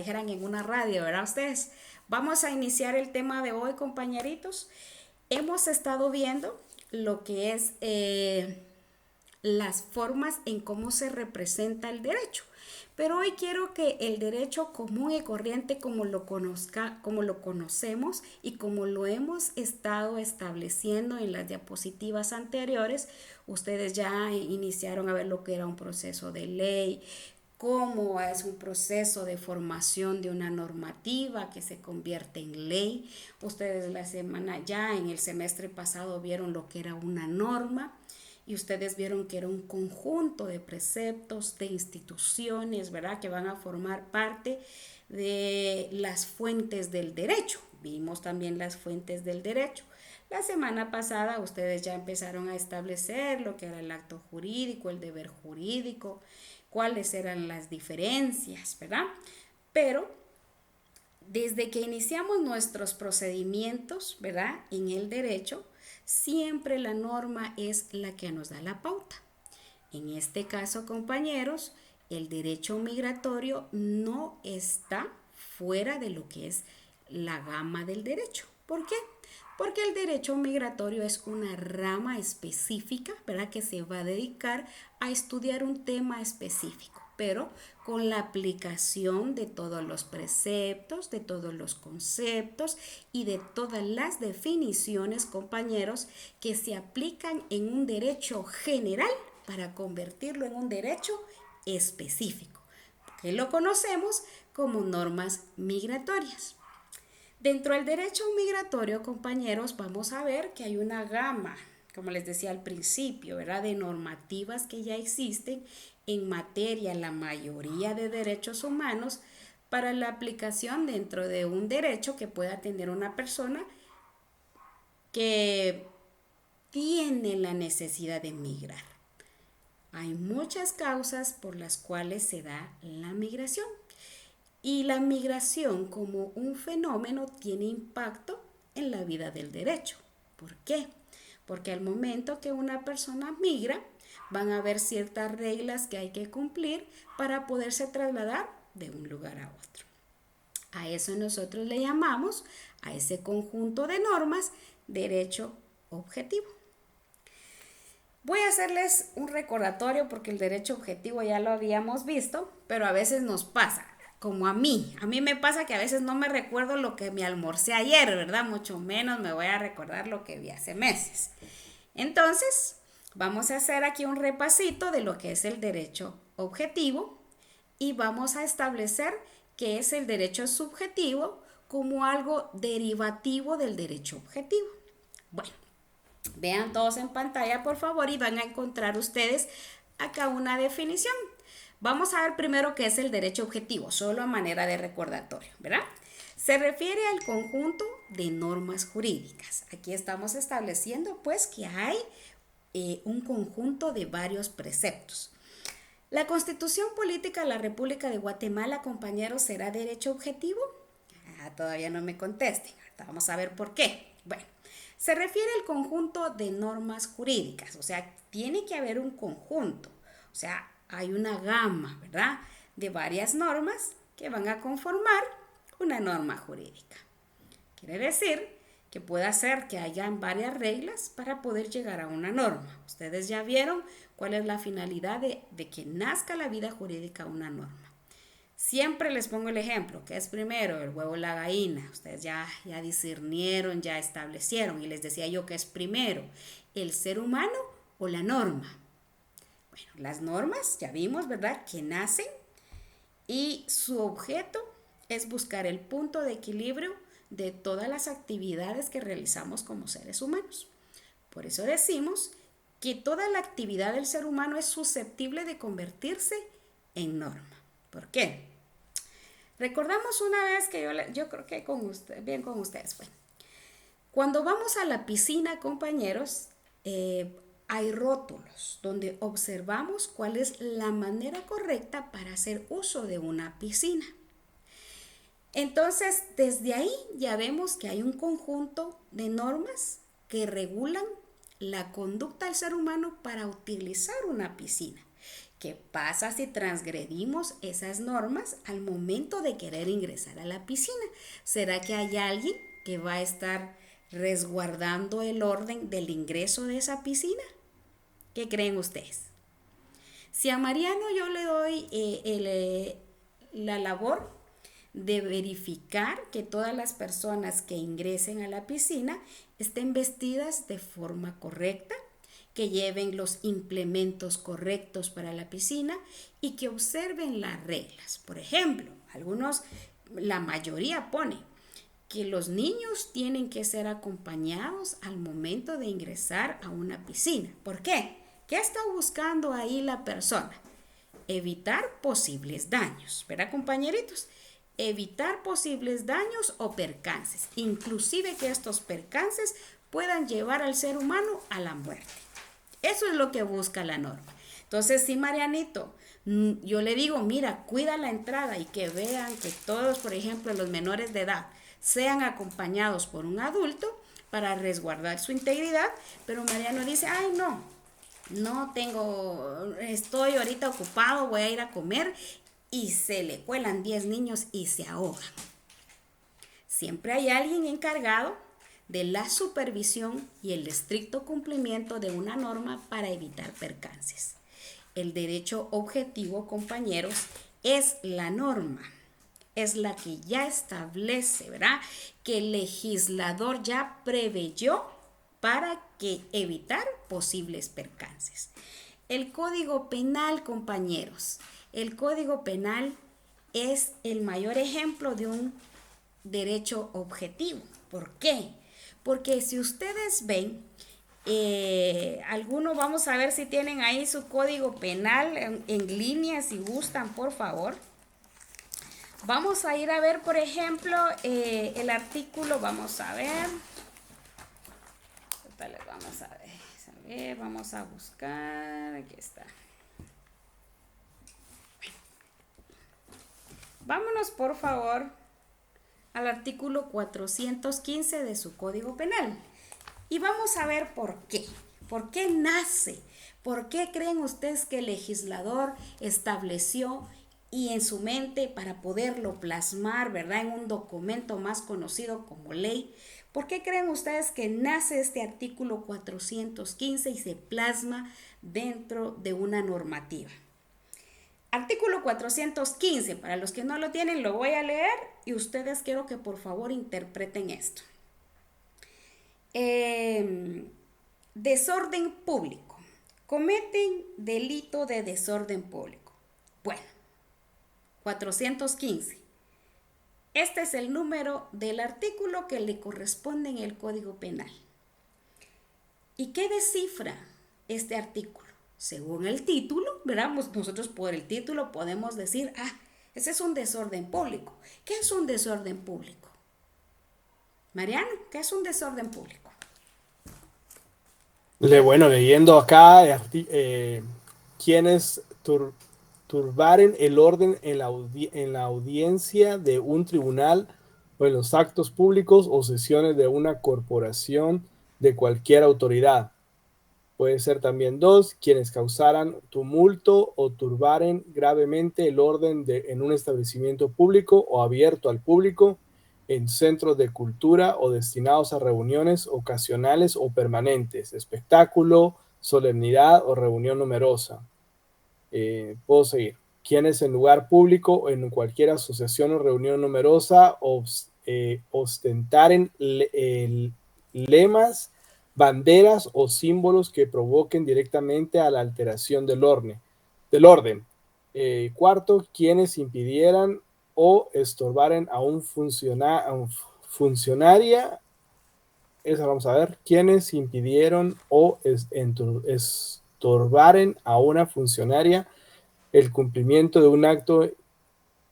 dijeran en una radio, ¿verdad ustedes? Vamos a iniciar el tema de hoy, compañeritos. Hemos estado viendo lo que es las formas en cómo se representa el derecho. Pero hoy quiero que el derecho común y corriente como lo conocemos y como lo hemos estado estableciendo en las diapositivas anteriores, ustedes ya iniciaron a ver lo que era un proceso de ley, cómo es un proceso de formación de una normativa que se convierte en ley. Ustedes la semana ya en el semestre pasado vieron lo que era una norma y ustedes vieron que era un conjunto de preceptos, de instituciones, ¿verdad? Que van a formar parte de las fuentes del derecho. Vimos también las fuentes del derecho. La semana pasada ustedes ya empezaron a establecer lo que era el acto jurídico, el deber jurídico, cuáles eran las diferencias, ¿verdad? Pero desde que iniciamos nuestros procedimientos, ¿verdad? En el derecho, siempre la norma es la que nos da la pauta. En este caso, compañeros, el derecho migratorio no está fuera de lo que es la gama del derecho. ¿Por qué? Porque el derecho migratorio es una rama específica, ¿verdad? Que se va a dedicar a estudiar un tema específico, pero con la aplicación de todos los preceptos, de todos los conceptos y de todas las definiciones, compañeros, que se aplican en un derecho general para convertirlo en un derecho específico, que lo conocemos como normas migratorias. Dentro del derecho migratorio, compañeros, vamos a ver que hay una gama, como les decía al principio, ¿verdad? De normativas que ya existen en materia, la mayoría de derechos humanos, para la aplicación dentro de un derecho que pueda tener una persona que tiene la necesidad de migrar. Hay muchas causas por las cuales se da la migración. Y la migración como un fenómeno tiene impacto en la vida del derecho. ¿Por qué? Porque al momento que una persona migra, van a haber ciertas reglas que hay que cumplir para poderse trasladar de un lugar a otro. A eso nosotros le llamamos, a ese conjunto de normas, derecho objetivo. Voy a hacerles un recordatorio porque el derecho objetivo ya lo habíamos visto, pero a veces nos pasa, como a mí me pasa que a veces no me recuerdo lo que me almorcé ayer, ¿verdad? Mucho menos me voy a recordar lo que vi hace meses. Entonces, vamos a hacer aquí un repasito de lo que es el derecho objetivo y vamos a establecer qué es el derecho subjetivo como algo derivativo del derecho objetivo. Bueno, vean todos en pantalla, por favor, y van a encontrar ustedes acá una definición. Vamos a ver primero qué es el derecho objetivo, solo a manera de recordatorio, ¿verdad? Se refiere al conjunto de normas jurídicas. Aquí estamos estableciendo pues que hay un conjunto de varios preceptos. La Constitución Política de la República de Guatemala, compañeros, ¿será derecho objetivo? Todavía no me contesten. Ahorita vamos a ver por qué. Bueno, se refiere al conjunto de normas jurídicas, o sea, tiene que haber un conjunto, o sea, hay una gama, ¿verdad?, de varias normas que van a conformar una norma jurídica. Quiere decir que puede ser que hayan varias reglas para poder llegar a una norma. Ustedes ya vieron cuál es la finalidad de que nazca la vida jurídica una norma. Siempre les pongo el ejemplo, ¿qué es primero, el huevo o la gallina? Ustedes ya discernieron, ya establecieron y les decía yo que es primero, el ser humano o la norma. Bueno, las normas ya vimos, ¿verdad?, que nacen y su objeto es buscar el punto de equilibrio de todas las actividades que realizamos como seres humanos. Por eso decimos que toda la actividad del ser humano es susceptible de convertirse en norma. ¿Por qué? Recordamos una vez que yo creo que bien con ustedes fue. Cuando vamos a la piscina, compañeros, hay rótulos donde observamos cuál es la manera correcta para hacer uso de una piscina. Entonces, desde ahí ya vemos que hay un conjunto de normas que regulan la conducta del ser humano para utilizar una piscina. ¿Qué pasa si transgredimos esas normas al momento de querer ingresar a la piscina? ¿Será que hay alguien que va a estar resguardando el orden del ingreso de esa piscina? ¿Qué creen ustedes? Si a Mariano yo le doy la labor de verificar que todas las personas que ingresen a la piscina estén vestidas de forma correcta, que lleven los implementos correctos para la piscina y que observen las reglas. Por ejemplo, la mayoría pone que los niños tienen que ser acompañados al momento de ingresar a una piscina. ¿Por qué? ¿Qué está buscando ahí la persona? Evitar posibles daños, ¿verdad, compañeritos? Evitar posibles daños o percances, inclusive que estos percances puedan llevar al ser humano a la muerte. Eso es lo que busca la norma. Entonces, sí, Marianito, yo le digo, mira, cuida la entrada y que vean que todos, por ejemplo, los menores de edad, sean acompañados por un adulto para resguardar su integridad, pero Mariano dice, ay, no tengo, estoy ahorita ocupado, voy a ir a comer y se le cuelan 10 niños y se ahogan. Siempre hay alguien encargado de la supervisión y el estricto cumplimiento de una norma para evitar percances. El derecho objetivo, compañeros, es la norma, es la que ya establece, ¿verdad? Que el legislador ya preveyó para que evitar posibles percances. El Código Penal, compañeros, el Código Penal es el mayor ejemplo de un derecho objetivo. ¿Por qué? Porque si ustedes ven, algunos, vamos a ver si tienen ahí su Código Penal en línea, si gustan, por favor. Vamos a ir a ver, por ejemplo, el artículo, vamos a ver. Vamos a buscar, aquí está. Vámonos, por favor, al artículo 415 de su Código Penal. Y vamos a ver por qué. ¿Por qué nace? ¿Por qué creen ustedes que el legislador estableció y en su mente para poderlo plasmar, ¿verdad?, en un documento más conocido como ley? ¿Por qué creen ustedes que nace este artículo 415 y se plasma dentro de una normativa? Artículo 415, para los que no lo tienen, lo voy a leer y ustedes quiero que por favor interpreten esto. Desorden público. Cometen delito de desorden público. Bueno, 415. Este es el número del artículo que le corresponde en el Código Penal. ¿Y qué descifra este artículo? Según el título, ¿verdad? Nosotros por el título podemos decir, ese es un desorden público. ¿Qué es un desorden público? Mariano, ¿qué es un desorden público? Bueno, leyendo acá, quienes turbaren el orden en la audiencia de un tribunal o en los actos públicos o sesiones de una corporación de cualquier autoridad. Puede ser también dos, quienes causaran tumulto o turbaren gravemente el orden en un establecimiento público o abierto al público, en centros de cultura o destinados a reuniones ocasionales o permanentes, espectáculo, solemnidad o reunión numerosa. Puedo seguir. Quienes en lugar público o en cualquier asociación o reunión numerosa ostentaren lemas, banderas o símbolos que provoquen directamente a la alteración del orden. Cuarto, quienes impidieran o estorbaren a un funcionaria, esa vamos a ver, quienes impidieron o estorbaren a una funcionaria el cumplimiento de un acto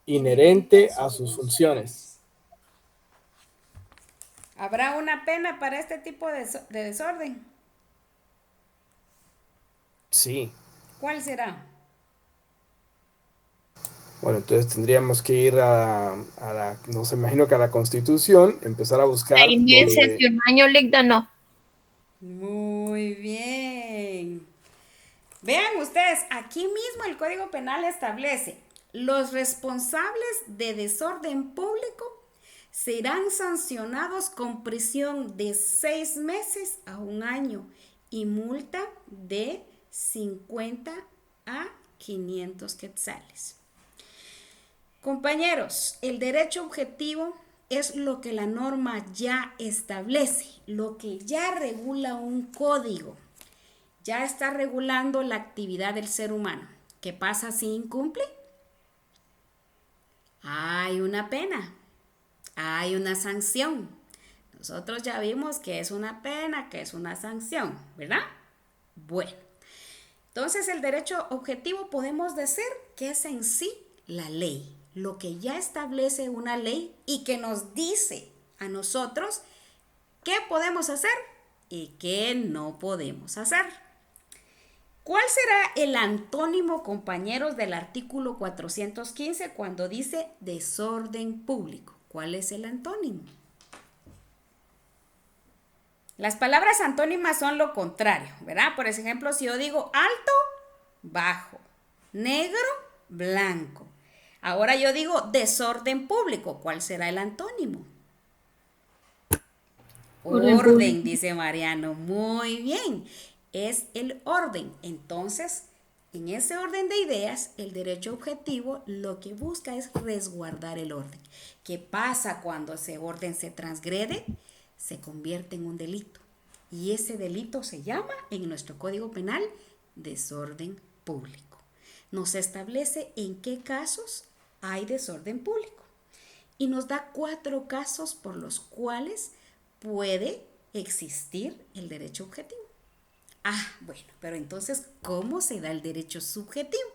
inherente a sus funciones. ¿Habrá una pena para este tipo de desorden? Sí. ¿Cuál será? Bueno, entonces tendríamos que ir no sé, imagino que a la Constitución, empezar a buscar. 6 meses y 1 año, Ligda, no. Muy bien. Vean ustedes, aquí mismo el Código Penal establece, los responsables de desorden público serán sancionados con prisión de 6 meses a 1 año y multa de 50 a 500 quetzales. Compañeros, el derecho objetivo es lo que la norma ya establece, lo que ya regula un código, ya está regulando la actividad del ser humano. ¿Qué pasa si incumple? Hay una pena, hay una sanción. Nosotros ya vimos que es una pena, que es una sanción, ¿verdad? Bueno, entonces el derecho objetivo podemos decir que es en sí la ley, lo que ya establece una ley y que nos dice a nosotros qué podemos hacer y qué no podemos hacer. ¿Cuál será el antónimo, compañeros, del artículo 415 cuando dice desorden público? ¿Cuál es el antónimo? Las palabras antónimas son lo contrario, ¿verdad? Por ejemplo, si yo digo alto, bajo, negro, blanco. Ahora yo digo desorden público. ¿Cuál será el antónimo? Orden, dice Mariano. Muy bien. Es el orden. Entonces, en ese orden de ideas, el derecho objetivo lo que busca es resguardar el orden. ¿Qué pasa cuando ese orden se transgrede? Se convierte en un delito. Y ese delito se llama, en nuestro Código Penal, desorden público. Nos establece en qué casos hay desorden público. Y nos da 4 casos por los cuales puede existir el derecho objetivo. Bueno, pero entonces, ¿cómo se da el derecho subjetivo?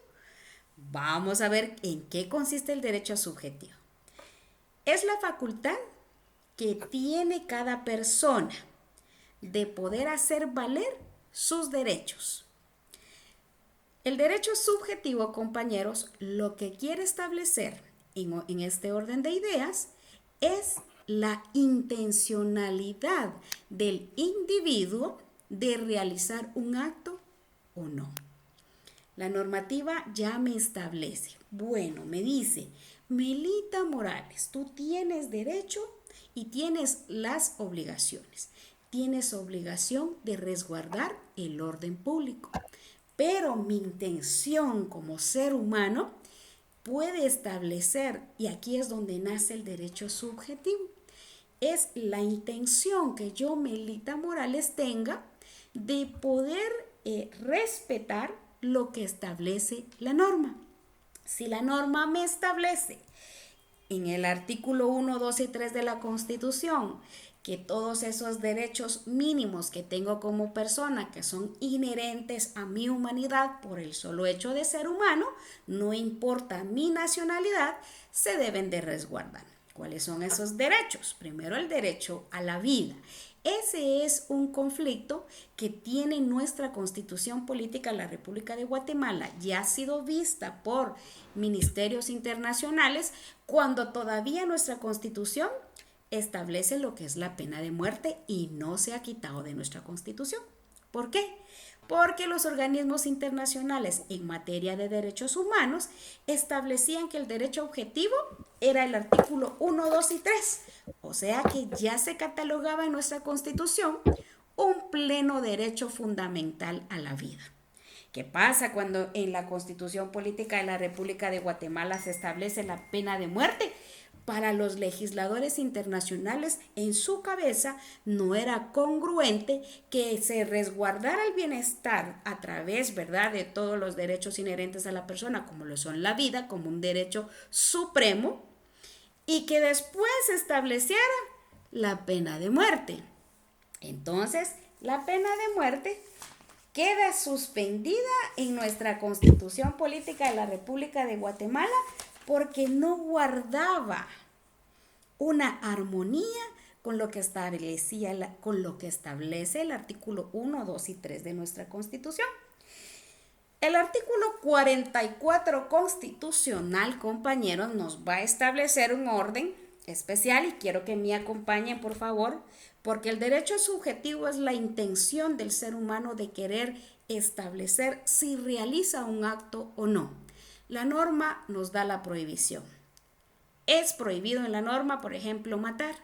Vamos a ver en qué consiste el derecho subjetivo. Es la facultad que tiene cada persona de poder hacer valer sus derechos. El derecho subjetivo, compañeros, lo que quiere establecer en este orden de ideas es la intencionalidad del individuo de realizar un acto o no. La normativa ya me establece. Bueno, me dice, Melita Morales, tú tienes derecho y tienes las obligaciones. Tienes obligación de resguardar el orden público. Pero mi intención como ser humano puede establecer, y aquí es donde nace el derecho subjetivo, es la intención que yo, Melita Morales, tenga de poder respetar lo que establece la norma. Si la norma me establece en el artículo 1, 2 y 3 de la Constitución que todos esos derechos mínimos que tengo como persona, que son inherentes a mi humanidad por el solo hecho de ser humano, no importa mi nacionalidad, se deben de resguardar. ¿Cuáles son esos derechos? Primero, el derecho a la vida. Ese es un conflicto que tiene nuestra Constitución Política de la República de Guatemala. Ya ha sido vista por ministerios internacionales cuando todavía nuestra Constitución establece lo que es la pena de muerte y no se ha quitado de nuestra Constitución. ¿Por qué? Porque los organismos internacionales en materia de derechos humanos establecían que el derecho objetivo era el artículo 1, 2 y 3. O sea que ya se catalogaba en nuestra Constitución un pleno derecho fundamental a la vida. ¿Qué pasa cuando en la Constitución Política de la República de Guatemala se establece la pena de muerte? Para los legisladores internacionales, en su cabeza no era congruente que se resguardara el bienestar a través, ¿verdad?, de todos los derechos inherentes a la persona, como lo son la vida, como un derecho supremo, y que después se estableciera la pena de muerte. Entonces, la pena de muerte queda suspendida en nuestra Constitución Política de la República de Guatemala porque no guardaba una armonía con lo que establece el artículo 1, 2 y 3 de nuestra Constitución. El artículo 44 constitucional, compañeros, nos va a establecer un orden especial y quiero que me acompañen, por favor, porque el derecho subjetivo es la intención del ser humano de querer establecer si realiza un acto o no. La norma nos da la prohibición. Es prohibido en la norma, por ejemplo, matar.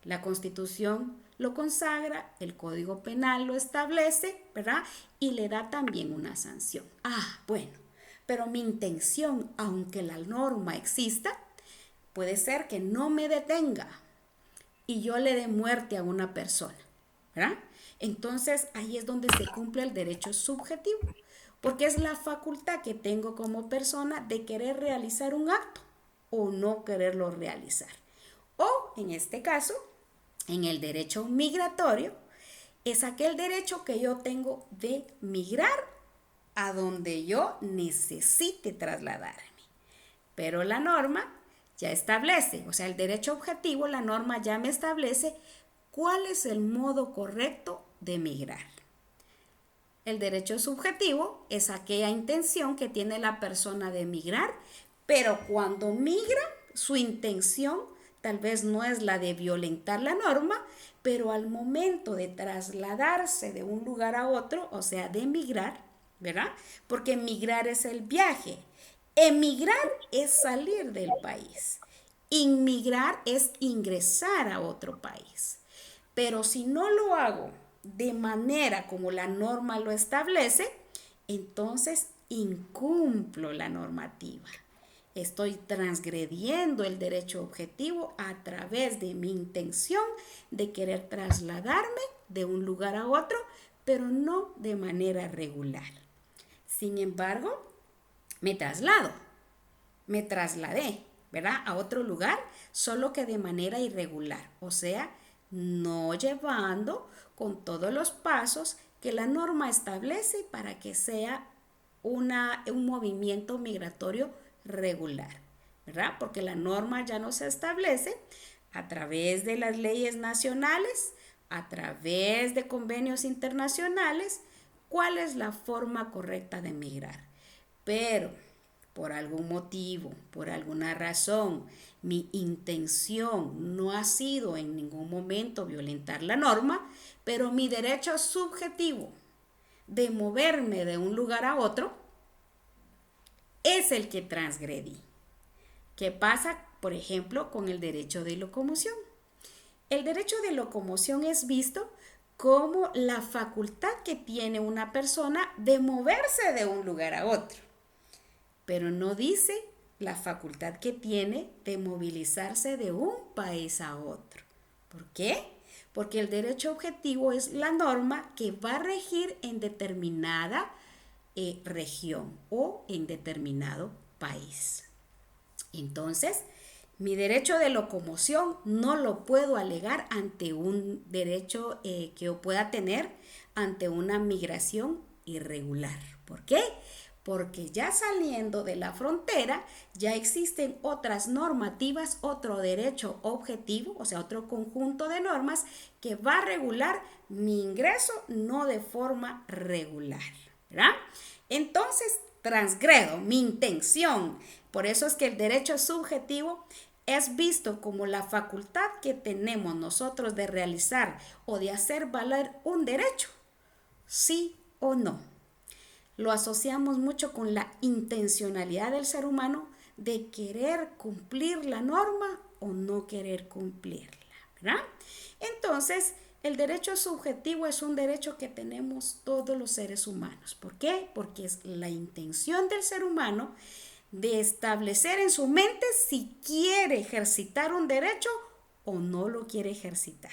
La Constitución lo consagra, el Código Penal lo establece, ¿verdad? Y le da también una sanción. Bueno, pero mi intención, aunque la norma exista, puede ser que no me detenga y yo le dé muerte a una persona, ¿verdad? Entonces ahí es donde se cumple el derecho subjetivo, porque es la facultad que tengo como persona de querer realizar un acto o no quererlo realizar. O en este caso, en el derecho migratorio, es aquel derecho que yo tengo de migrar a donde yo necesite trasladarme. Pero la norma ya establece, o sea, el derecho objetivo, la norma ya me establece cuál es el modo correcto de migrar. El derecho subjetivo es aquella intención que tiene la persona de migrar, pero cuando migra, su intención tal vez no es la de violentar la norma, pero al momento de trasladarse de un lugar a otro, o sea, de migrar, ¿verdad? Porque migrar es el viaje. Emigrar es salir del país. Inmigrar es ingresar a otro país. Pero si no lo hago de manera como la norma lo establece, entonces incumplo la normativa. Estoy transgrediendo el derecho objetivo a través de mi intención de querer trasladarme de un lugar a otro, pero no de manera regular. Sin embargo, me trasladé, ¿verdad? A otro lugar, solo que de manera irregular, o sea, no llevando con todos los pasos que la norma establece para que sea un movimiento migratorio regular, ¿verdad? Porque la norma ya nos establece a través de las leyes nacionales, a través de convenios internacionales, cuál es la forma correcta de migrar. Pero por algún motivo, por alguna razón, mi intención no ha sido en ningún momento violentar la norma, pero mi derecho subjetivo de moverme de un lugar a otro es el que transgredí. ¿Qué pasa, por ejemplo, con el derecho de locomoción? El derecho de locomoción es visto como la facultad que tiene una persona de moverse de un lugar a otro, pero no dice la facultad que tiene de movilizarse de un país a otro. ¿Por qué? Porque el derecho objetivo es la norma que va a regir en determinada región o en determinado país. Entonces, mi derecho de locomoción no lo puedo alegar ante un derecho que yo pueda tener ante una migración irregular. ¿Por qué? Porque ya saliendo de la frontera ya existen otras normativas, otro derecho objetivo, o sea, otro conjunto de normas que va a regular mi ingreso no de forma regular, ¿verdad? Entonces, transgredo mi intención. Por eso es que el derecho subjetivo es visto como la facultad que tenemos nosotros de realizar o de hacer valer un derecho, sí o no. Lo asociamos mucho con la intencionalidad del ser humano de querer cumplir la norma o no querer cumplirla, ¿verdad? Entonces, el derecho subjetivo es un derecho que tenemos todos los seres humanos. ¿Por qué? Porque es la intención del ser humano de establecer en su mente si quiere ejercitar un derecho o no lo quiere ejercitar,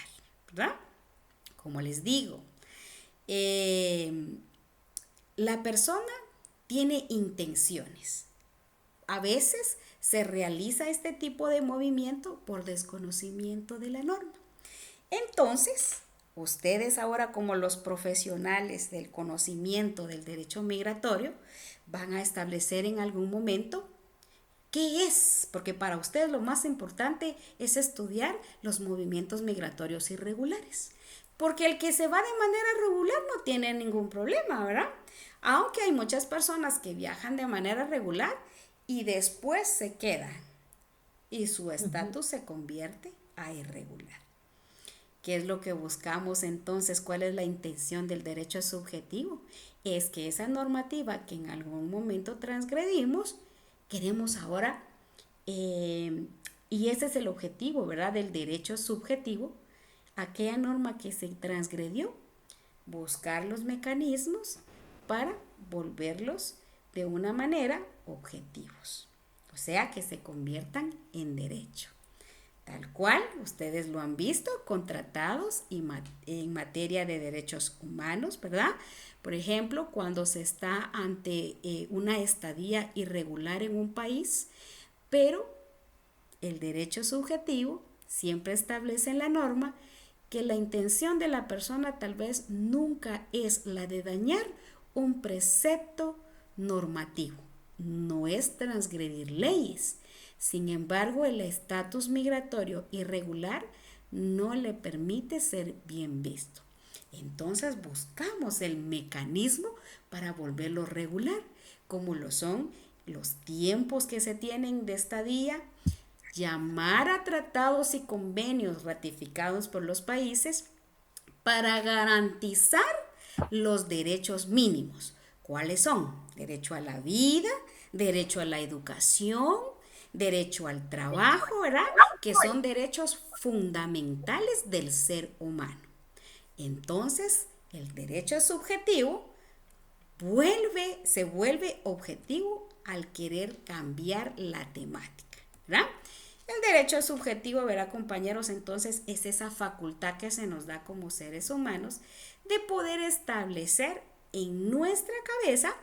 ¿verdad? Como les digo, la persona tiene intenciones. A veces se realiza este tipo de movimiento por desconocimiento de la norma. Entonces, ustedes ahora como los profesionales del conocimiento del derecho migratorio van a establecer en algún momento qué es, porque para ustedes lo más importante es estudiar los movimientos migratorios irregulares. Porque el que se va de manera regular no tiene ningún problema, ¿verdad? Aunque hay muchas personas que viajan de manera regular y después se quedan y su estatus se convierte a irregular. ¿Qué es lo que buscamos entonces? ¿Cuál es la intención del derecho subjetivo? es que esa normativa que en algún momento transgredimos, queremos ahora, y ese es el objetivo, ¿verdad?, del derecho subjetivo, aquella norma que se transgredió, buscar los mecanismos para volverlos de una manera objetivos, o sea, que se conviertan en derecho. Tal cual, ustedes lo han visto con tratados y en materia de derechos humanos, ¿verdad? Por ejemplo, cuando se está ante una estadía irregular en un país, pero el derecho subjetivo siempre establece en la norma que la intención de la persona tal vez nunca es la de dañar un precepto normativo, no es transgredir leyes. Sin embargo, el estatus migratorio irregular no le permite ser bien visto. Entonces buscamos el mecanismo para volverlo regular, como lo son los tiempos que se tienen de estadía, llamar a tratados y convenios ratificados por los países para garantizar los derechos mínimos. ¿Cuáles son? Derecho a la vida, derecho a la educación, derecho al trabajo, ¿verdad? Que son derechos fundamentales del ser humano. Entonces, el derecho subjetivo se vuelve objetivo al querer cambiar la temática, ¿verdad? El derecho subjetivo, ¿verdad, compañeros? Entonces es esa facultad que se nos da como seres humanos de poder establecer en nuestra cabeza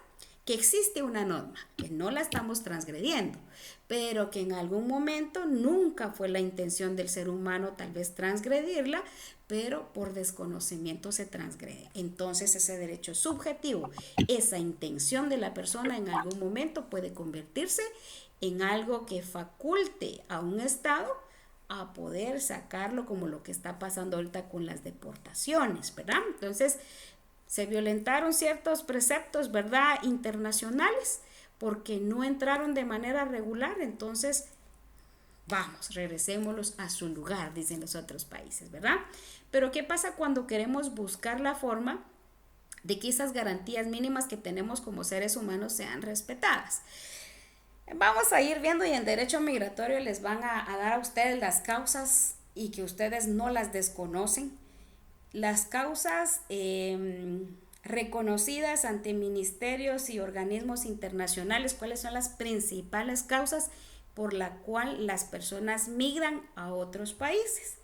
que existe una norma, que no la estamos transgrediendo, pero que en algún momento nunca fue la intención del ser humano tal vez transgredirla, pero por desconocimiento se transgrede. Entonces ese derecho subjetivo, esa intención de la persona en algún momento puede convertirse en algo que faculte a un Estado a poder sacarlo, como lo que está pasando ahorita con las deportaciones, ¿verdad? Entonces, se violentaron ciertos preceptos, ¿verdad?, internacionales, porque no entraron de manera regular. Entonces, vamos, regresémoslos a su lugar, dicen los otros países, ¿verdad? Pero ¿qué pasa cuando queremos buscar la forma de que esas garantías mínimas que tenemos como seres humanos sean respetadas? Vamos a ir viendo, y en derecho migratorio les van a dar a ustedes las causas y que ustedes no las desconocen. Las causas reconocidas ante ministerios y organismos internacionales, ¿cuáles son las principales causas por la cual las personas migran a otros países?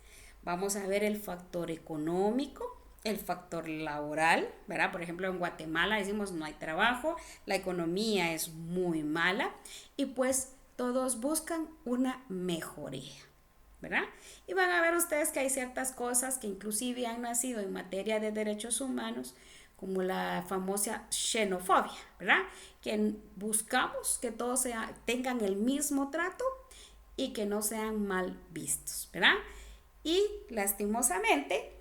Vamos a ver el factor económico, el factor laboral, ¿verdad? Por ejemplo, en Guatemala decimos no hay trabajo, la economía es muy mala y pues todos buscan una mejoría, ¿verdad? Y van a ver ustedes que hay ciertas cosas que inclusive han nacido en materia de derechos humanos, como la famosa xenofobia, ¿verdad? Que buscamos que todos tengan el mismo trato y que no sean mal vistos, ¿verdad? Y lastimosamente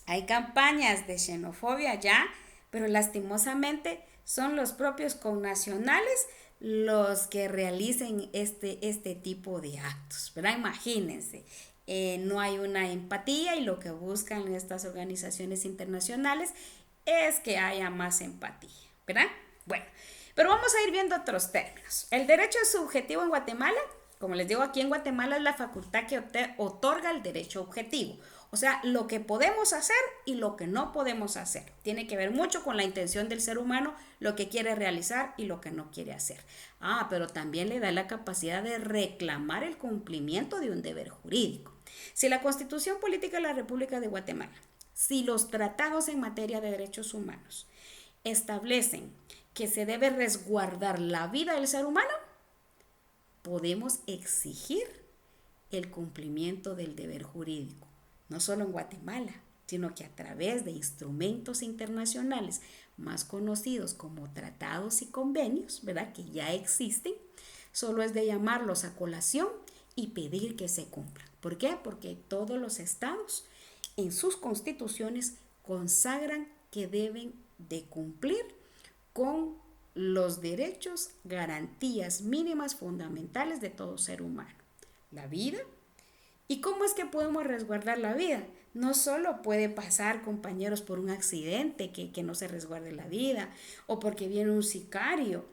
hay campañas de xenofobia ya, pero lastimosamente son los propios connacionales los que realicen este tipo de actos, ¿verdad? Imagínense, no hay una empatía y lo que buscan estas organizaciones internacionales es que haya más empatía, ¿verdad? Bueno, pero vamos a ir viendo otros términos. El derecho subjetivo en Guatemala, como les digo, aquí en Guatemala es la facultad que otorga el derecho objetivo. O sea, lo que podemos hacer y lo que no podemos hacer. Tiene que ver mucho con la intención del ser humano, lo que quiere realizar y lo que no quiere hacer. Pero también le da la capacidad de reclamar el cumplimiento de un deber jurídico. Si la Constitución Política de la República de Guatemala, si los tratados en materia de derechos humanos establecen que se debe resguardar la vida del ser humano, podemos exigir el cumplimiento del deber jurídico. No solo en Guatemala, sino que a través de instrumentos internacionales más conocidos como tratados y convenios, ¿verdad?, que ya existen, solo es de llamarlos a colación y pedir que se cumplan. ¿Por qué? Porque todos los estados en sus constituciones consagran que deben de cumplir con los derechos, garantías mínimas fundamentales de todo ser humano: la vida ¿Y cómo es que podemos resguardar la vida? No solo puede pasar, compañeros, por un accidente que no se resguarde la vida, o porque viene un sicario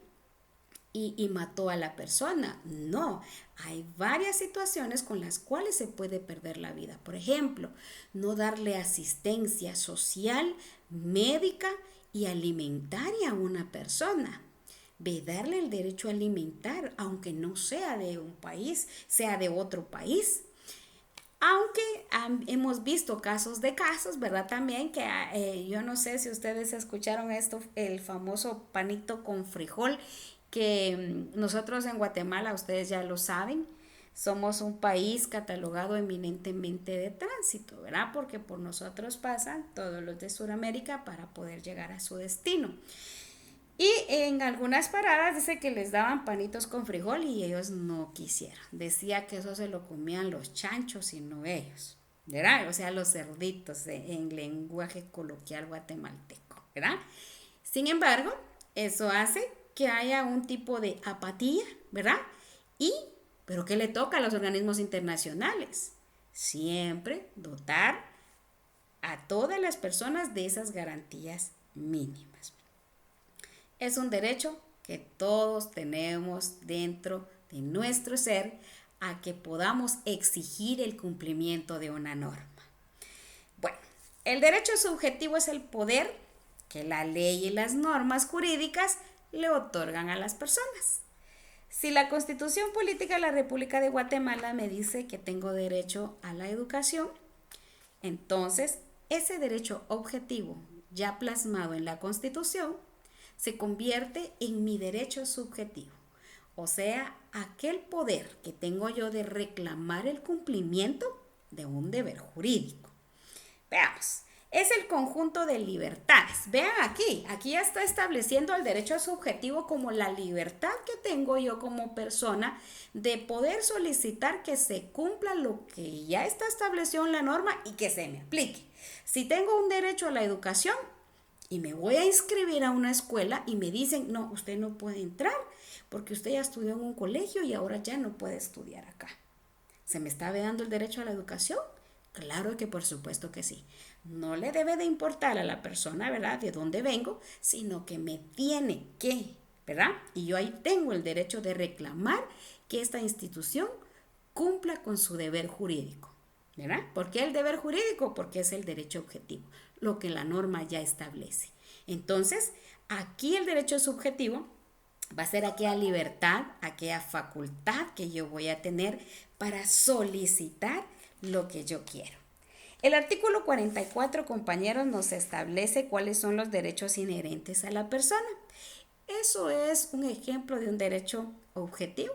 y mató a la persona. No, hay varias situaciones con las cuales se puede perder la vida. Por ejemplo, no darle asistencia social, médica y alimentaria a una persona. Darle el derecho a alimentar, aunque no sea de un país, sea de otro país. Aunque hemos visto casos, ¿verdad? También que yo no sé si ustedes escucharon esto, el famoso panito con frijol, que nosotros en Guatemala, ustedes ya lo saben, somos un país catalogado eminentemente de tránsito, ¿verdad? Porque por nosotros pasan todos los de Sudamérica para poder llegar a su destino. Y en algunas paradas dice que les daban panitos con frijol y ellos no quisieron. Decía que eso se lo comían los chanchos y no ellos, ¿verdad? O sea, los cerditos en lenguaje coloquial guatemalteco, ¿verdad? Sin embargo, eso hace que haya un tipo de apatía, ¿verdad? ¿Pero qué le toca a los organismos internacionales? Siempre dotar a todas las personas de esas garantías mínimas. Es un derecho que todos tenemos dentro de nuestro ser a que podamos exigir el cumplimiento de una norma. Bueno, el derecho subjetivo es el poder que la ley y las normas jurídicas le otorgan a las personas. Si la Constitución Política de la República de Guatemala me dice que tengo derecho a la educación, entonces ese derecho objetivo ya plasmado en la Constitución se convierte en mi derecho subjetivo, o sea, aquel poder que tengo yo de reclamar el cumplimiento de un deber jurídico. Veamos, es el conjunto de libertades. Vean aquí ya está estableciendo el derecho subjetivo como la libertad que tengo yo como persona de poder solicitar que se cumpla lo que ya está establecido en la norma y que se me aplique. Si tengo un derecho a la educación, y me voy a inscribir a una escuela y me dicen, no, usted no puede entrar porque usted ya estudió en un colegio y ahora ya no puede estudiar acá. ¿Se me está vedando el derecho a la educación? Claro que por supuesto que sí. No le debe de importar a la persona, ¿verdad?, de dónde vengo, sino que me tiene que, ¿verdad? Y yo ahí tengo el derecho de reclamar que esta institución cumpla con su deber jurídico, ¿verdad? ¿Por qué el deber jurídico? Porque es el derecho objetivo, lo que la norma ya establece. Entonces, aquí el derecho subjetivo va a ser aquella libertad, aquella facultad que yo voy a tener para solicitar lo que yo quiero. El artículo 44, compañeros, nos establece cuáles son los derechos inherentes a la persona. Eso es un ejemplo de un derecho objetivo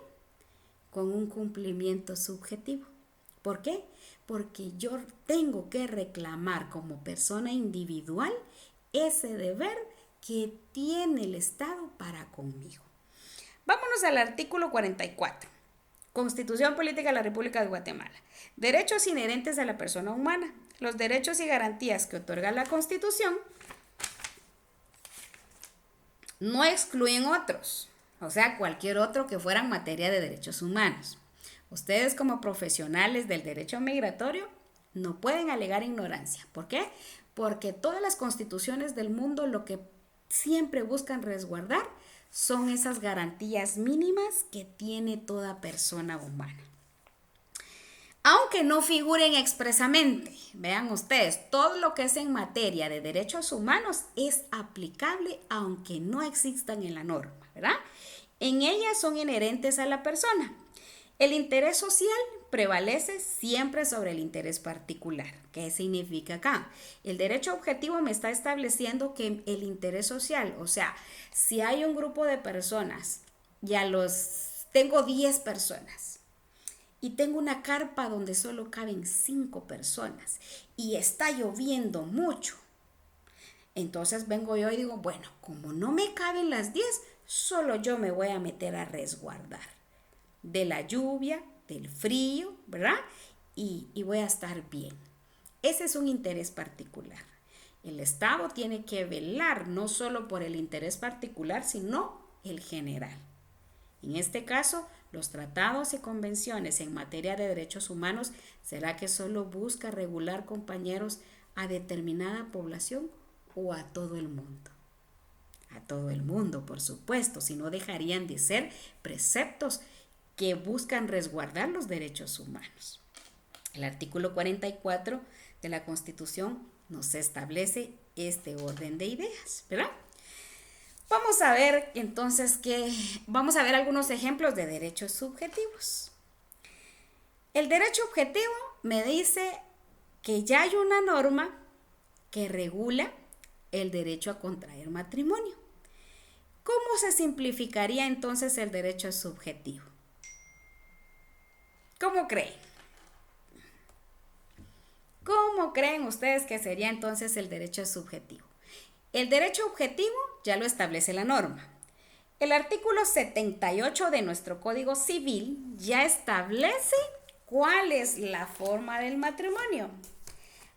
con un cumplimiento subjetivo. ¿Por qué? Porque yo tengo que reclamar como persona individual ese deber que tiene el Estado para conmigo. Vámonos al artículo 44. Constitución Política de la República de Guatemala. Derechos inherentes a la persona humana. Los derechos y garantías que otorga la Constitución no excluyen otros, o sea, cualquier otro que fuera en materia de derechos humanos. Ustedes como profesionales del derecho migratorio no pueden alegar ignorancia. ¿Por qué? Porque todas las constituciones del mundo lo que siempre buscan resguardar son esas garantías mínimas que tiene toda persona humana. Aunque no figuren expresamente, vean ustedes, todo lo que es en materia de derechos humanos es aplicable aunque no existan en la norma, ¿verdad? En ellas son inherentes a la persona. El interés social prevalece siempre sobre el interés particular. ¿Qué significa acá? El derecho objetivo me está estableciendo que el interés social, o sea, si hay un grupo de personas, tengo 10 personas y tengo una carpa donde solo caben 5 personas y está lloviendo mucho, entonces vengo yo y digo, bueno, como no me caben las 10, solo yo me voy a meter a resguardar de la lluvia, del frío, ¿verdad? Y voy a estar bien. Ese es un interés particular. El Estado tiene que velar no solo por el interés particular, sino el general. En este caso, los tratados y convenciones en materia de derechos humanos, ¿será que solo busca regular, compañeros, a determinada población o a todo el mundo? A todo el mundo, por supuesto, si no dejarían de ser preceptos que buscan resguardar los derechos humanos. El artículo 44 de la Constitución nos establece este orden de ideas, ¿verdad? Vamos a ver entonces vamos a ver algunos ejemplos de derechos subjetivos. El derecho objetivo me dice que ya hay una norma que regula el derecho a contraer matrimonio. ¿Cómo se simplificaría entonces el derecho subjetivo? ¿Cómo creen? ¿Cómo creen ustedes que sería entonces el derecho subjetivo? El derecho objetivo ya lo establece la norma. El artículo 78 de nuestro Código Civil ya establece cuál es la forma del matrimonio.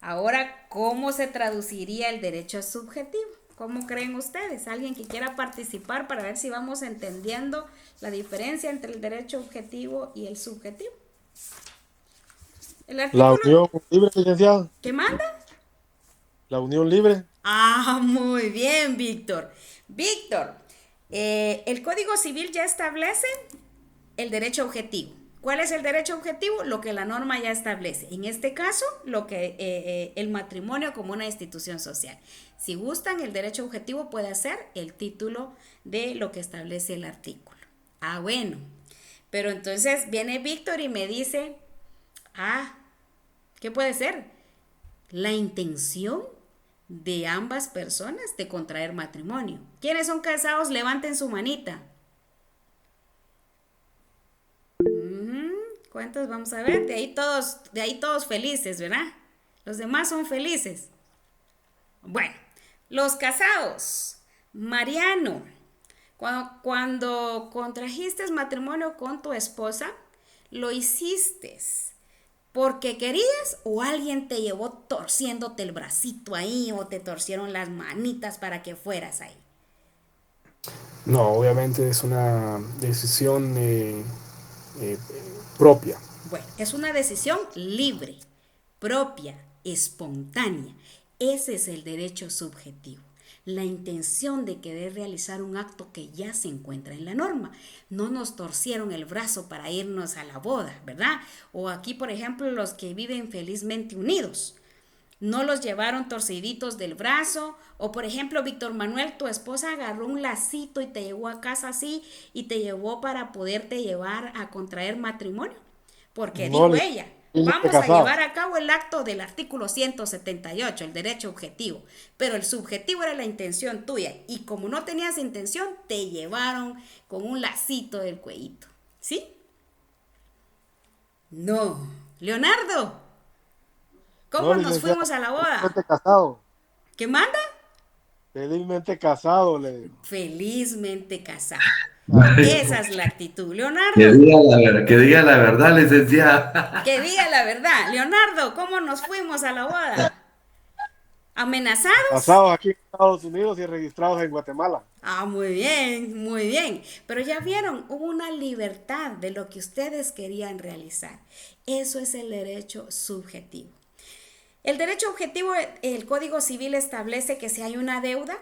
Ahora, ¿cómo se traduciría el derecho subjetivo? ¿Cómo creen ustedes? ¿Alguien que quiera participar para ver si vamos entendiendo la diferencia entre el derecho objetivo y el subjetivo? El La artículo... unión libre, licenciado. ¿Qué manda? La unión libre. Ah, muy bien, Víctor. Víctor, el Código Civil ya establece el derecho objetivo. ¿Cuál es el derecho objetivo? Lo que la norma ya establece. En este caso, el matrimonio como una institución social. Si gustan, el derecho objetivo puede ser el título de lo que establece el artículo. Ah, bueno. Pero entonces viene Víctor y me dice, ¿qué puede ser? La intención de ambas personas de contraer matrimonio. ¿Quiénes son casados? Levanten su manita. ¿Cuántos? Vamos a ver. De ahí todos felices, ¿verdad? Los demás son felices. Bueno, los casados. Mariano, cuando contrajiste matrimonio con tu esposa, ¿lo hiciste porque querías o alguien te llevó torciéndote el bracito ahí o te torcieron las manitas para que fueras ahí? No, obviamente es una decisión propia. Bueno, es una decisión libre, propia, espontánea. Ese es el derecho subjetivo. La intención de querer realizar un acto que ya se encuentra en la norma. No nos torcieron el brazo para irnos a la boda, ¿verdad? O aquí, por ejemplo, los que viven felizmente unidos. No los llevaron torciditos del brazo. O por ejemplo, Víctor Manuel, tu esposa agarró un lacito y te llevó a casa así y te llevó para poderte llevar a contraer matrimonio. Porque No, dijo ella, vamos a llevar a cabo el acto del artículo 178, el derecho objetivo. Pero el subjetivo era la intención tuya. Y como no tenías intención, te llevaron con un lacito del cuellito. ¿Sí? No. Leonardo, ¿cómo no, nos licenciado. fuimos a la boda? Felizmente casado. ¿Qué manda? Felizmente casado, le digo. Felizmente casado. Así Esa es. es la actitud. Que Leonardo, que diga la verdad, licenciada. que diga la verdad. Leonardo, ¿cómo nos fuimos a la boda? ¿Amenazados? Casados aquí en Estados Unidos y registrados en Guatemala. Ah, muy bien, muy bien. Pero ya vieron, hubo una libertad de lo que ustedes querían realizar. Eso es el derecho subjetivo. El derecho objetivo, el Código Civil establece que si hay una deuda,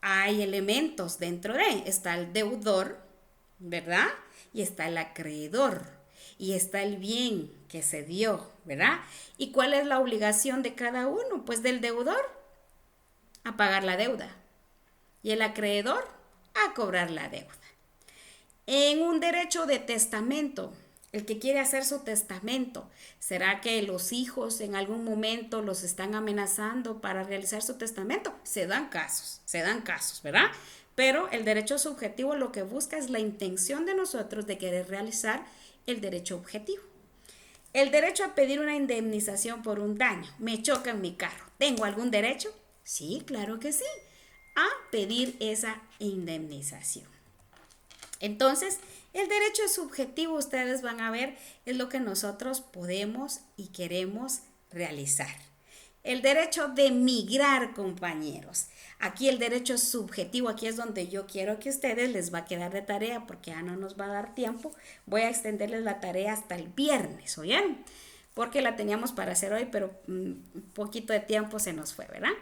hay elementos dentro de. Está el deudor, ¿verdad? Y está el acreedor. Y está el bien que se dio, ¿verdad? ¿Y cuál es la obligación de cada uno? Pues del deudor a pagar la deuda. Y el acreedor a cobrar la deuda. En un derecho de testamento, el que quiere hacer su testamento, ¿será que los hijos en algún momento los están amenazando para realizar su testamento? Se dan casos, ¿verdad? Pero el derecho subjetivo lo que busca es la intención de nosotros de querer realizar el derecho objetivo. El derecho a pedir una indemnización por un daño. Me choca en mi carro. ¿Tengo algún derecho? Sí, claro que sí. A pedir esa indemnización. Entonces, el derecho subjetivo, ustedes van a ver, es lo que nosotros podemos y queremos realizar. El derecho de migrar, compañeros. Aquí el derecho subjetivo, aquí es donde yo quiero que ustedes les va a quedar de tarea porque ya no nos va a dar tiempo. Voy a extenderles la tarea hasta el viernes, ¿oyeron? Porque la teníamos para hacer hoy, pero un poquito de tiempo se nos fue, ¿verdad?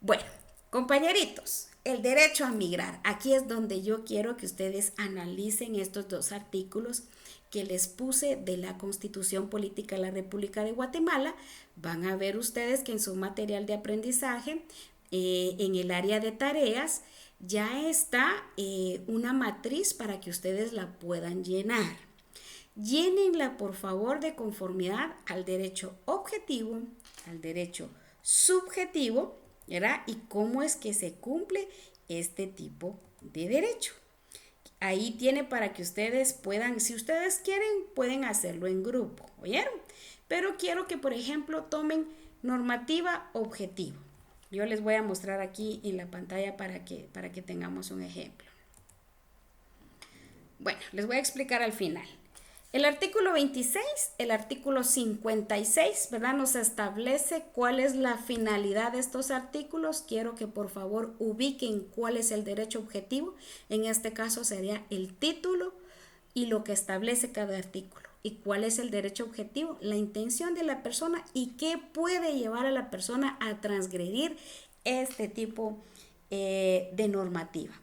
Bueno, compañeritos, el derecho a migrar. Aquí es donde yo quiero que ustedes analicen estos dos artículos que les puse de la Constitución Política de la República de Guatemala. Van a ver ustedes que en su material de aprendizaje, en el área de tareas, ya está una matriz para que ustedes la puedan llenar. Llénenla, por favor, de conformidad al derecho objetivo, al derecho subjetivo, ¿verdad? Y cómo es que se cumple este tipo de derecho. Ahí tiene para que ustedes puedan, si ustedes quieren, pueden hacerlo en grupo, ¿oyeron? Pero quiero que, por ejemplo, tomen normativa objetivo. Yo les voy a mostrar aquí en la pantalla para que tengamos un ejemplo. Bueno, les voy a explicar al final. El artículo 26, el artículo 56, ¿verdad? Nos establece cuál es la finalidad de estos artículos. Quiero que por favor ubiquen cuál es el derecho objetivo. En este caso sería el título y lo que establece cada artículo. ¿Y cuál es el derecho objetivo? La intención de la persona y qué puede llevar a la persona a transgredir este tipo de normativa.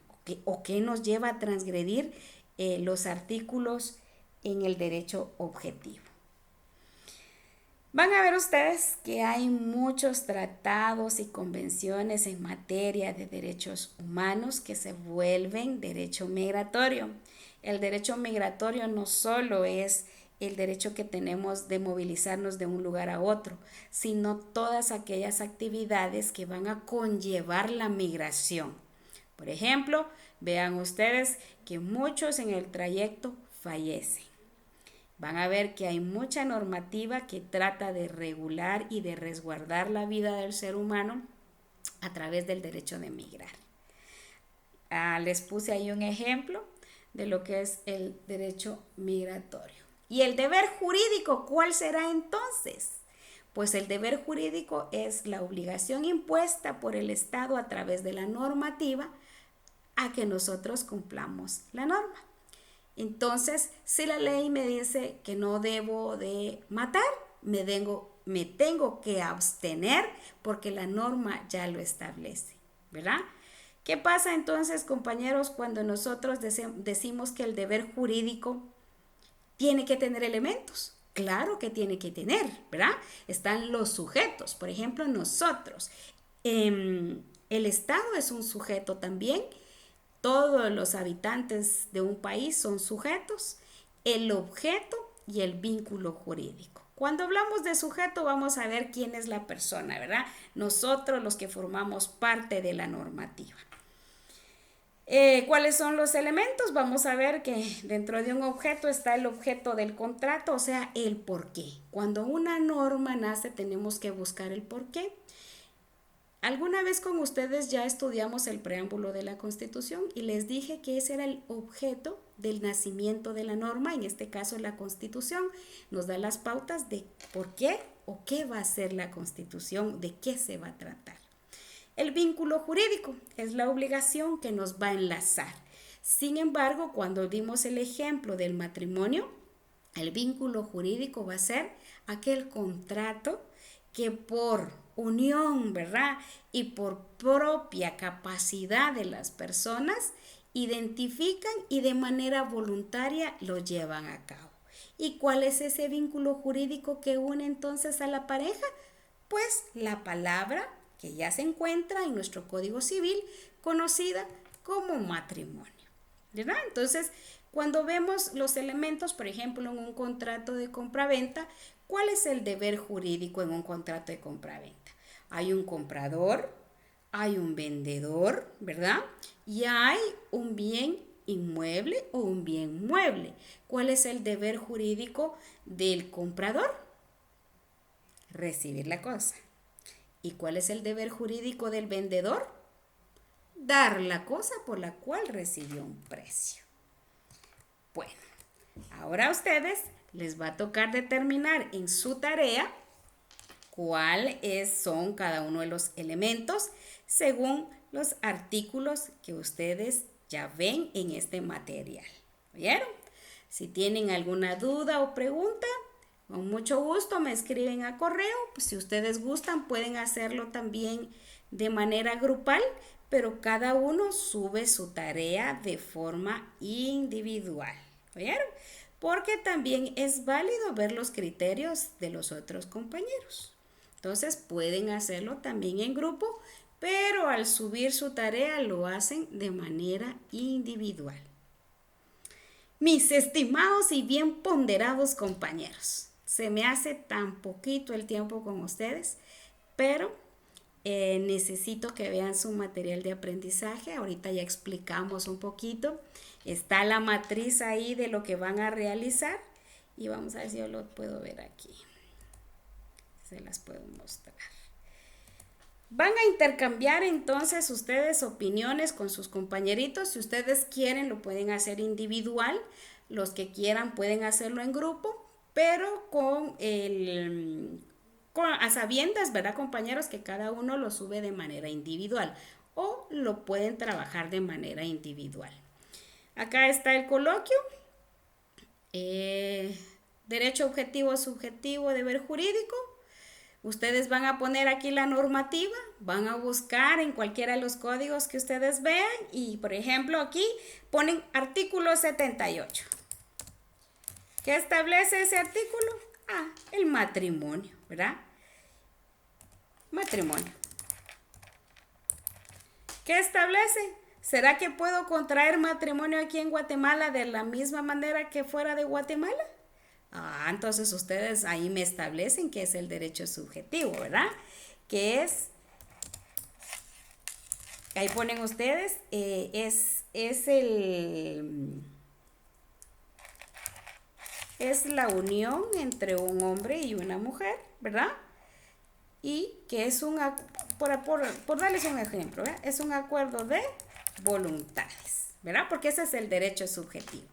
O qué nos lleva a transgredir los artículos en el derecho objetivo. Van a ver ustedes que hay muchos tratados y convenciones en materia de derechos humanos que se vuelven derecho migratorio. El derecho migratorio no solo es el derecho que tenemos de movilizarnos de un lugar a otro, sino todas aquellas actividades que van a conllevar la migración. Por ejemplo, vean ustedes que muchos en el trayecto fallecen. Van a ver que hay mucha normativa que trata de regular y de resguardar la vida del ser humano a través del derecho de migrar. Les puse ahí un ejemplo de lo que es el derecho migratorio. ¿Y el deber jurídico cuál será entonces? Pues el deber jurídico es la obligación impuesta por el Estado a través de la normativa a que nosotros cumplamos la norma. Entonces, si la ley me dice que no debo de matar, me tengo que abstener porque la norma ya lo establece, ¿verdad? ¿Qué pasa entonces, compañeros, cuando nosotros decimos que el deber jurídico tiene que tener elementos? Claro que tiene que tener, ¿verdad? Están los sujetos, por ejemplo, nosotros. El Estado es un sujeto también. Todos los habitantes de un país son sujetos, el objeto y el vínculo jurídico. Cuando hablamos de sujeto vamos a ver quién es la persona, ¿verdad? Nosotros los que formamos parte de la normativa. ¿Cuáles son los elementos? Vamos a ver que dentro de un objeto está el objeto del contrato, o sea, el porqué. Cuando una norma nace tenemos que buscar el porqué. Alguna vez con ustedes ya estudiamos el preámbulo de la Constitución y les dije que ese era el objeto del nacimiento de la norma, en este caso la Constitución. Nos da las pautas de por qué o qué va a ser la Constitución, de qué se va a tratar. El vínculo jurídico es la obligación que nos va a enlazar. Sin embargo, cuando dimos el ejemplo del matrimonio, el vínculo jurídico va a ser aquel contrato que por unión, ¿verdad? Y por propia capacidad de las personas identifican y de manera voluntaria lo llevan a cabo. ¿Y cuál es ese vínculo jurídico que une entonces a la pareja? Pues la palabra que ya se encuentra en nuestro Código Civil, conocida como matrimonio, ¿verdad? Entonces, cuando vemos los elementos, por ejemplo, en un contrato de compraventa, ¿cuál es el deber jurídico en un contrato de compraventa? Hay un comprador, hay un vendedor, ¿verdad? Y hay un bien inmueble o un bien mueble. ¿Cuál es el deber jurídico del comprador? Recibir la cosa. ¿Y cuál es el deber jurídico del vendedor? Dar la cosa por la cual recibió un precio. Bueno, ahora a ustedes les va a tocar determinar en su tarea son cada uno de los elementos según los artículos que ustedes ya ven en este material. ¿Vieron? Si tienen alguna duda o pregunta, con mucho gusto me escriben a correo. Pues si ustedes gustan, pueden hacerlo también de manera grupal, pero cada uno sube su tarea de forma individual. ¿Vieron? Porque también es válido ver los criterios de los otros compañeros. Entonces pueden hacerlo también en grupo, pero al subir su tarea lo hacen de manera individual. Mis estimados y bien ponderados compañeros, se me hace tan poquito el tiempo con ustedes, pero necesito que vean su material de aprendizaje. Ahorita ya explicamos un poquito. Está la matriz ahí de lo que van a realizar y vamos a ver si yo lo puedo ver aquí. Se las puedo mostrar. Van a intercambiar entonces ustedes opiniones con sus compañeritos. Si ustedes quieren, lo pueden hacer individual. Los que quieran pueden hacerlo en grupo, pero a sabiendas, ¿verdad, compañeros? Que cada uno lo sube de manera individual o lo pueden trabajar de manera individual. Acá está el coloquio. Derecho objetivo, subjetivo, deber jurídico. Ustedes van a poner aquí la normativa, van a buscar en cualquiera de los códigos que ustedes vean y, por ejemplo, aquí ponen artículo 78. ¿Qué establece ese artículo? El matrimonio, ¿verdad? Matrimonio. ¿Qué establece? ¿Será que puedo contraer matrimonio aquí en Guatemala de la misma manera que fuera de Guatemala? Entonces ustedes ahí me establecen que es el derecho subjetivo, ¿verdad? Que es, ahí ponen ustedes, es la unión entre un hombre y una mujer, ¿verdad? Y que es por darles un ejemplo, ¿verdad? Es un acuerdo de voluntades, ¿verdad? Porque ese es el derecho subjetivo.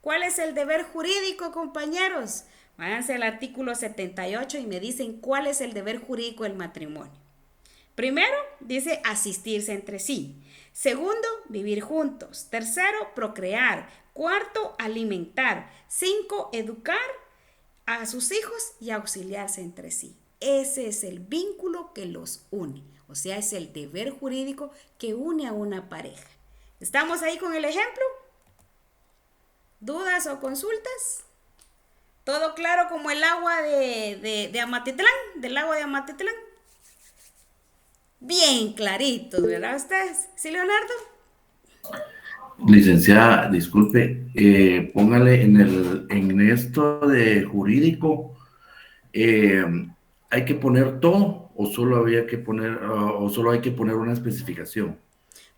¿Cuál es el deber jurídico, compañeros? Váyanse al artículo 78 y me dicen cuál es el deber jurídico del matrimonio. Primero, dice asistirse entre sí. Segundo, vivir juntos. Tercero, procrear. Cuarto, alimentar. 5, educar a sus hijos y auxiliarse entre sí. Ese es el vínculo que los une. O sea, es el deber jurídico que une a una pareja. ¿Estamos ahí con el ejemplo? ¿Dudas o consultas? ¿Todo claro como el agua de Amatitlán? ¿Del lago de Amatitlán? Bien claritos, ¿verdad ustedes? ¿Sí, Leonardo? Licenciada, disculpe, póngale en esto de jurídico, ¿hay que poner todo o solo hay que poner una especificación?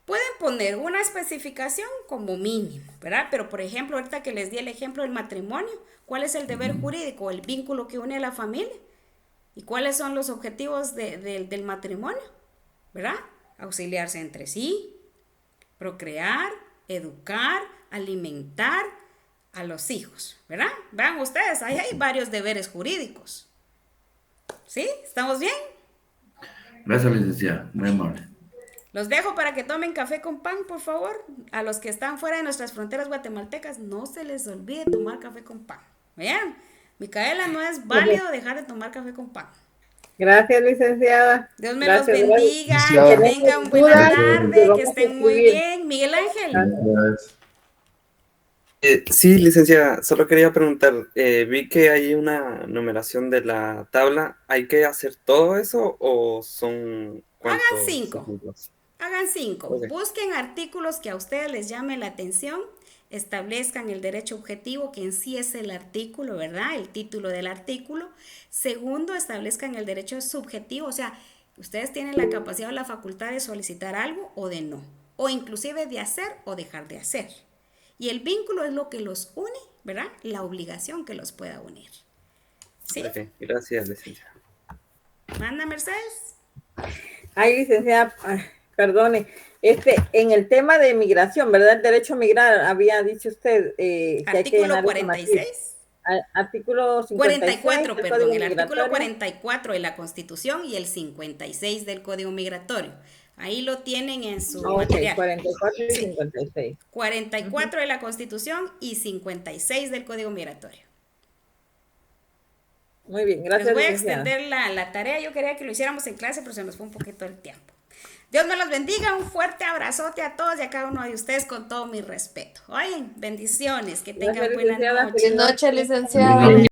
Pueden poner una especificación como mínimo, ¿verdad? Pero, por ejemplo, ahorita que les di el ejemplo del matrimonio, ¿cuál es el deber jurídico? El vínculo que une a la familia. ¿Y cuáles son los objetivos del matrimonio? ¿Verdad? Auxiliarse entre sí, procrear, educar, alimentar a los hijos, ¿verdad? Vean ustedes, ahí hay varios deberes jurídicos. ¿Sí? ¿Estamos bien? Gracias, licenciada, muy amable. Los dejo para que tomen café con pan, por favor. A los que están fuera de nuestras fronteras guatemaltecas, no se les olvide tomar café con pan. Vean, Micaela, no es válido dejar de tomar café con pan. Gracias, licenciada. Dios me los bendiga, que tengan buena tarde, que estén muy bien. Miguel Ángel. Sí, licenciada, solo quería preguntar, vi que hay una numeración de la tabla, ¿hay que hacer todo eso o son cuántos? Hagan 5. Hagan 5. Okay. Busquen artículos que a ustedes les llame la atención, establezcan el derecho objetivo, que en sí es el artículo, ¿verdad? El título del artículo. Segundo, establezcan el derecho subjetivo, o sea, ustedes tienen la capacidad o la facultad de solicitar algo o de no, o inclusive de hacer o dejar de hacer. Y el vínculo es lo que los une, ¿verdad? La obligación que los pueda unir. ¿Sí? Ok, gracias, licenciada. Manda, Mercedes. Ay, licenciada, perdone. En el tema de migración, ¿verdad? El derecho a migrar, había dicho usted que hay que Artículo llenar 46. Artículo 56 44, del perdón, Código el artículo Migratorio. 44 de la Constitución y el 56 del Código Migratorio. Ahí lo tienen en su Ok, material. 44 y Sí. 56. 44 de la Constitución y 56 del Código Migratorio. Muy bien, Les gracias, voy a licenciada. extender la tarea. Yo quería que lo hiciéramos en clase, pero se nos fue un poquito el tiempo. Dios me los bendiga. Un fuerte abrazote a todos y a cada uno de ustedes con todo mi respeto. Oye, bendiciones. Que tengan Gracias, buenas licenciada. noches. Feliz Buenas noches, noche. licenciada.